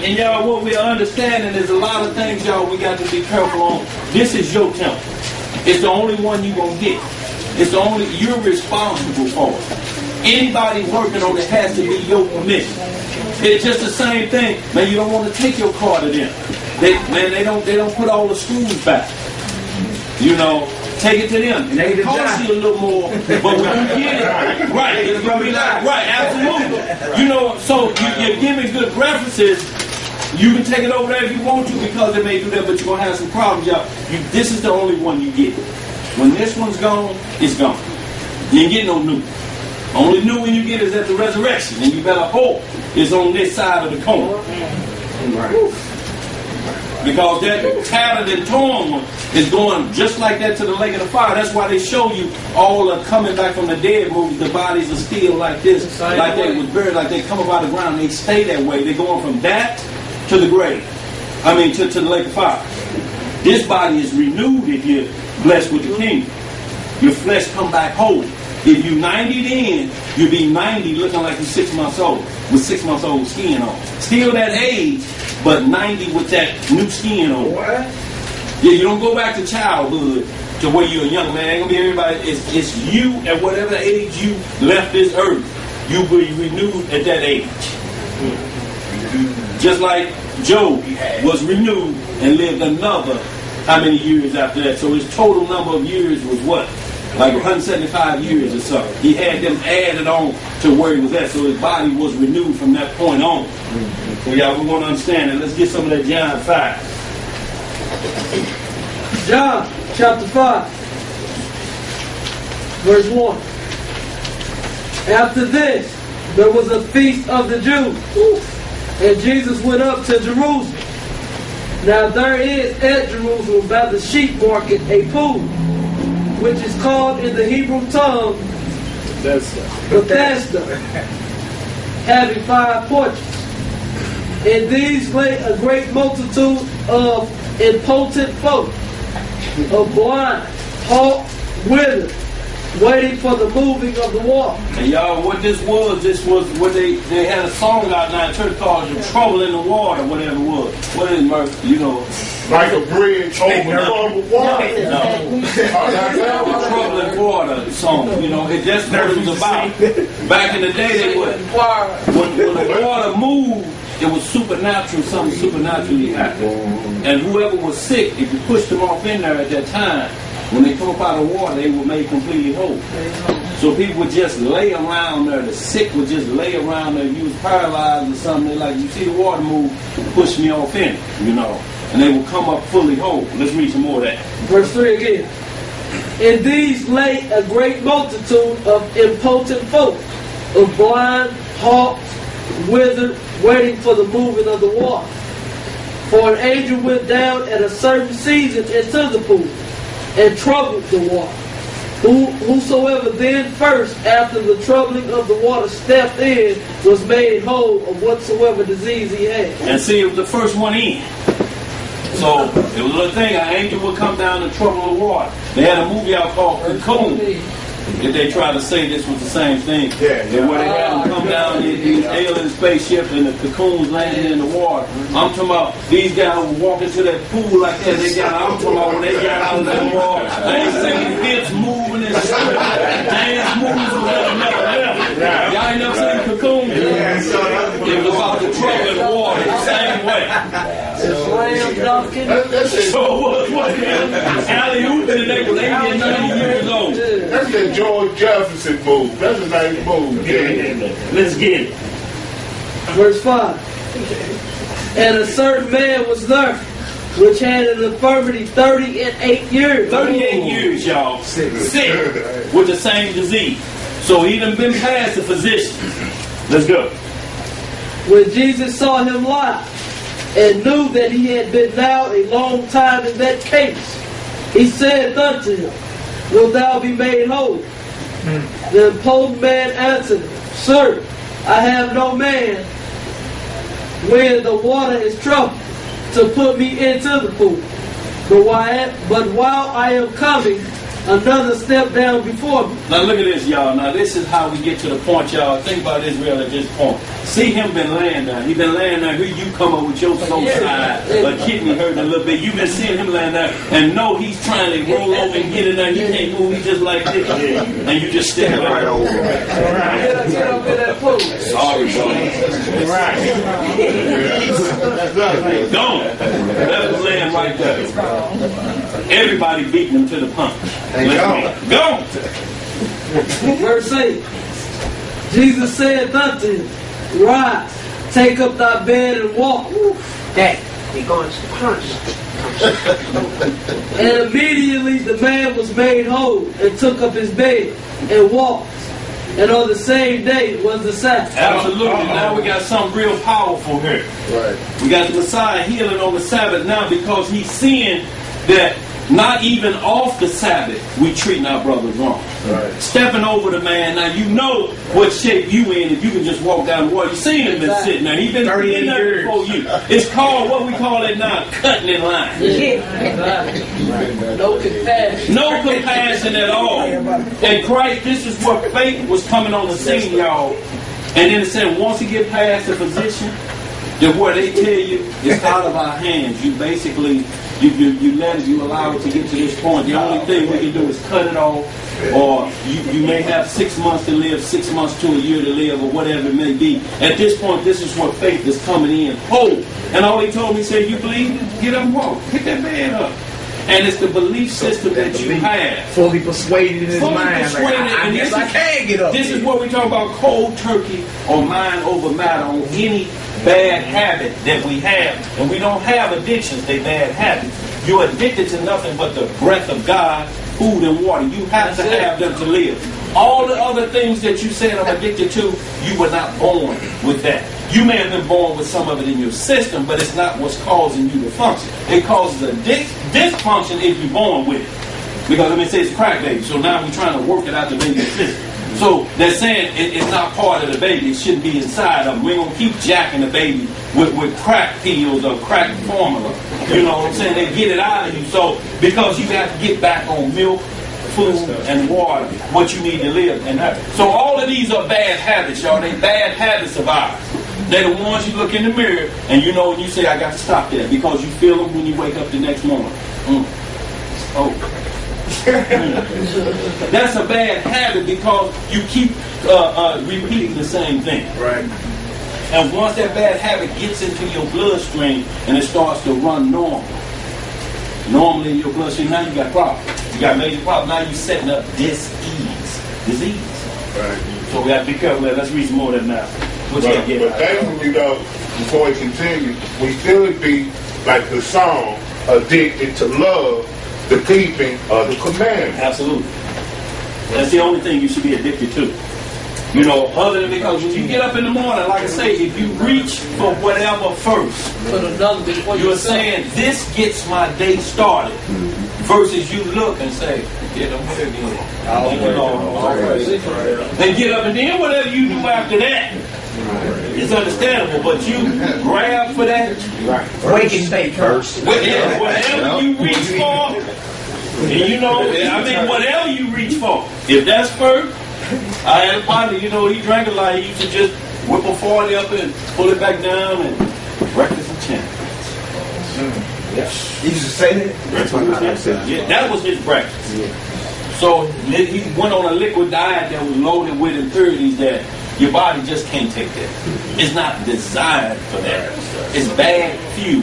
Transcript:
And y'all, what we're understanding is a lot of things, y'all, we got to be careful on. This is your temple. It's the only one you're going to get. It's the only, you're responsible for it. Anybody working on it has to be your permission. It's just the same thing. Man, you don't want to take your car to them. They don't put all the screws back. You know, take it to them. And it costs you a little more, but when you get it, right, it's going to be like, right, absolutely. You know, so you're giving good references. You can take it over there if you want to because they may do that, but you're going to have some problems, y'all. This is the only one you get. When this one's gone, it's gone. You ain't getting no new. Only new one you get is at the resurrection, and you better hope it's on this side of the coin. Because that tattered and torn one is going just like that to the lake of the fire. That's why they show you all the coming back from the dead movies. The bodies are still like this, like they was buried, like they come up out of the ground. They stay that way. They're going from that to the grave. I mean, to the lake of fire. This body is renewed if you're blessed with the kingdom. Your flesh come back whole. If you 90 then, you'll be 90 looking like you're 6 months old, with 6 months old skin on. Still that age, but 90 with that new skin on. What? Yeah, you don't go back to childhood to where you're a young man. Ain't gonna be everybody. It's you at whatever age you left this earth. You will be renewed at that age. Just like Job was renewed and lived another how many years after that? So his total number of years was what? Like 175 years or so. He had them added on to where he was at, so his body was renewed from that point on. So y'all, we want to understand it. Let's get some of that John 5. John chapter 5, verse 1. After this, there was a feast of the Jews, and Jesus went up to Jerusalem. Now there is at Jerusalem by the sheep market a pool, which is called in the Hebrew tongue Bethesda, having 5 porches. In these lay a great multitude of impotent folk, of blind, halt, withered, waiting for the moving of the water. And y'all, what this was what they had a song out now in church called "The Trouble in the Water," whatever it was. What is Murphy? You know, like a bridge over troubled water. No, the Trouble in Water song. You know, that's what it was about. Back in the day, they would when the water moved, it was supernatural. Something supernaturally happened. And whoever was sick, if you pushed them off in there at that time, when they come up out of water, they were made completely whole. So people would just lay around there. The sick would just lay around there. If you was paralyzed or something, they like, you see the water move, push me off in it, you know. And they will come up fully whole. Let's read some more of that. Verse 3 again. In these lay a great multitude of impotent folk, of blind, halt, withered, waiting for the moving of the water. For an angel went down at a certain season into the pool, and troubled the water. Whosoever then first, after the troubling of the water, stepped in, was made whole of whatsoever disease he had. And see, it was the first one in. So, it was a little thing, an angel would come down and trouble the water. They had a movie out called Cocoon. If they try to say this was the same thing. And where they had them come down in these alien spaceships and the cocoons landing in the water. I'm talking about these guys would walk into that pool like that. I'm talking about when they got out of that water. I ain't seen hips moving and shit. Dance moves or whatever. Y'all ain't never seen Cocoon? It was about the trouble in the water the same way. So what? Alley-oop and they were 80 and 90 years old. That's the George Jefferson move. That's a nice move. Yeah. Let's get it. Verse 5. And a certain man was there, which had an infirmity 38 years. 38 years, y'all. Sick with the same disease. So he done been past the physicians. Let's go. When Jesus saw him lie, and knew that he had been now a long time in that case, he said unto him, Wilt thou be made whole? The impotent man answered him, Sir, I have no man when the water is troubled to put me into the pool. But while I am coming, another stepped down before me. Now look at this, y'all. Now this is how we get to the point, y'all. Think about Israel at this point. See him been laying there. He been laying there. Here you come up with your soul side, a kidney hurting a little bit. You been seeing him laying there, and know he's trying to roll over and get in there. He can't move. He just like this, and you just stick it right over. Get up in that pool. Sorry, bro. Gone. That was laying right there. Everybody beating him to the punch. Gone. Verse 8. Jesus said unto him, Rise, take up thy bed and walk. Dad, you're going to punch. And immediately the man was made whole and took up his bed and walked. And on the same day was the Sabbath. Absolutely. Now we got something real powerful here. Right. We got the Messiah healing on the Sabbath now because he's seeing that not even off the Sabbath we treating our brothers wrong. Right. Stepping over the man. Now you know what shape you in if you can just walk down the wall. You seen him been sitting there. He been 38 there years. before you. It's called what we call it now, cutting in line. No compassion. No compassion at all. And Christ, this is where faith was coming on the scene, y'all. And then it said once you get past the physician, that where they tell you it's out of our hands. You basically you let it, you allow it to get to this point. The only thing we can do is cut it off, or you may have 6 months to live, 6 months to a year to live, or whatever it may be. At this point, this is where faith is coming in whole. And all he told me, he said, you believe? Get up and walk. Pick that bed up. And it's the belief system that you have. Fully persuaded in his Fully mind. persuaded, Like, I and guess this I is- can get up. This there. is what we talk about cold turkey or mind over matter on any bad habit that we have. And we don't have addictions, they bad habits. You're addicted to nothing but the breath of God, food and water. You have to have them to live. All the other things that you said I'm addicted to, you were not born with that. You may have been born with some of it in your system, but it's not what's causing you to function. It causes a dysfunction if you're born with it. Because it says crack baby, so now we're trying to work it out the baby's system. So they're saying it's not part of the baby. It shouldn't be inside of them. We're going to keep jacking the baby with crack pills or crack formula. You know what I'm saying? They get it out of you. So because you got to get back on milk, food, and water, what you need to live. And so all of these are bad habits, y'all. They bad habits of ours. They're the ones you look in the mirror and you know when you say, I got to stop that, because you feel them when you wake up the next morning. Oh. That's a bad habit because you keep repeating the same thing. Right. And once that bad habit gets into your bloodstream and it starts to run normally in your bloodstream, now you got problems. You got major problems. Now you're setting up disease. Right. So we have to be careful. Let's read some more of that now. What you But gotta get out? thankfully, though, before we continue, we still be like the song, addicted to love, the keeping of the commandments. Absolutely. That's the only thing you should be addicted to. You know, other than because when you get up in the morning, like I say, if you reach for whatever first, Put another before you're yourself. saying this gets my day started, versus you look and say, get up here again. Thank you, Lord. Then get up and then whatever you do after that. It's understandable, but you grab for that. Waking day first. Whatever you reach for, and you know, I mean, whatever you reach for. If that's first, I had a partner, you know, he drank a lot. He used to just whip a 40 up and pull it back down and breakfast and champions. You used to say that? Yeah, that was his breakfast. So he went on a liquid diet that was loaded with impurities that your body just can't take that. It's not designed for that. It's bad for you.